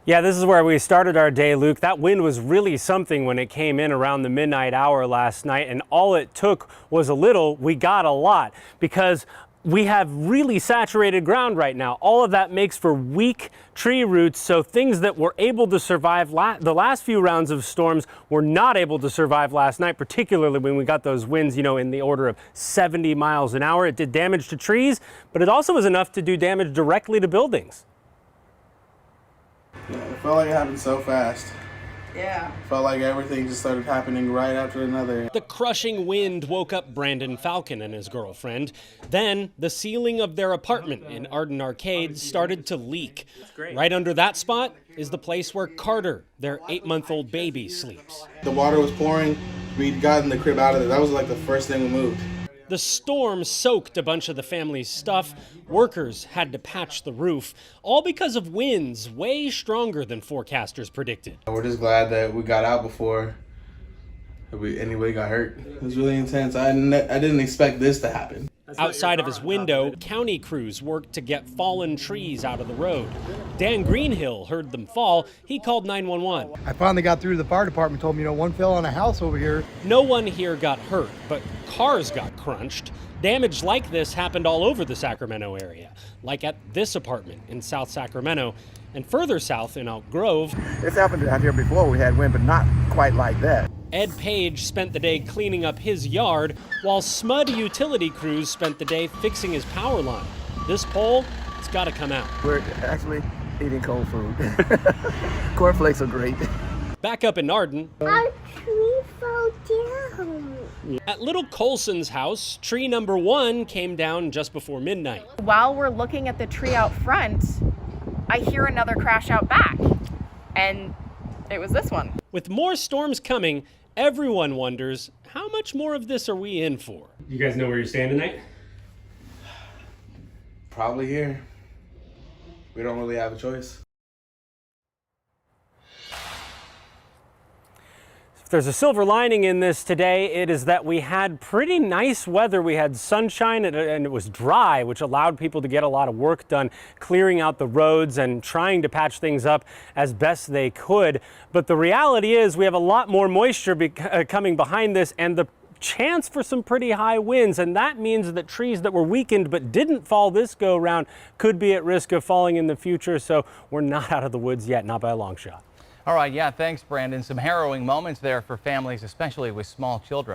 Yeah, this is where we started our day, Luke. That wind was really something when it came in around the midnight hour last night, and all it took was a little. We got a lot because we have really saturated ground right now. All of that makes for weak tree roots, so things that were able to survive the last few rounds of storms were not able to survive last night, particularly when we got those winds, in the order of 70 miles an hour. It did damage to trees, but it also was enough to do damage directly to buildings. Yeah, it felt like it happened so fast. Yeah. It felt like everything just started happening right after another. The crushing wind woke up Brandon Falcon and his girlfriend. Then the ceiling of their apartment in Arden Arcade started to leak. Right under that spot is the place where Carter, their 8-month-old baby, sleeps. The water was pouring. We'd gotten the crib out of there. That was like the first thing we moved. The storm soaked a bunch of the family's stuff. Workers had to patch the roof, all because of winds way stronger than forecasters predicted. We're just glad that we got out before anybody got hurt. It was really intense. I didn't expect this to happen. Outside of his window, county crews worked to get fallen trees out of the road. Dan Greenhill heard them fall. He called 911. I finally got through to the fire department, told me, one fell on a house over here. No one here got hurt, but cars got crunched. Damage like this happened all over the Sacramento area, like at this apartment in South Sacramento and further south in Elk Grove. It's happened out here before. We had wind, but not quite like that. Ed Page spent the day cleaning up his yard, while Smud utility crews spent the day fixing his power line. This pole, it's got to come out. We're actually eating cold food. Cornflakes are great. Back up in Arden, our tree fell down. At Little Colson's house, tree number 1 came down just before midnight. While we're looking at the tree out front, I hear another crash out back, and it was this one. With more storms coming, everyone wonders, how much more of this are we in for? You guys know where you're staying tonight? Probably here. We don't really have a choice. If there's a silver lining in this today, it is that we had pretty nice weather. We had sunshine and it was dry, which allowed people to get a lot of work done, clearing out the roads and trying to patch things up as best they could. But the reality is we have a lot more moisture coming behind this and the chance for some pretty high winds, and that means that trees that were weakened but didn't fall this go round could be at risk of falling in the future. So we're not out of the woods yet, not by a long shot. All right, yeah, thanks, Brandon. Some harrowing moments there for families, especially with small children.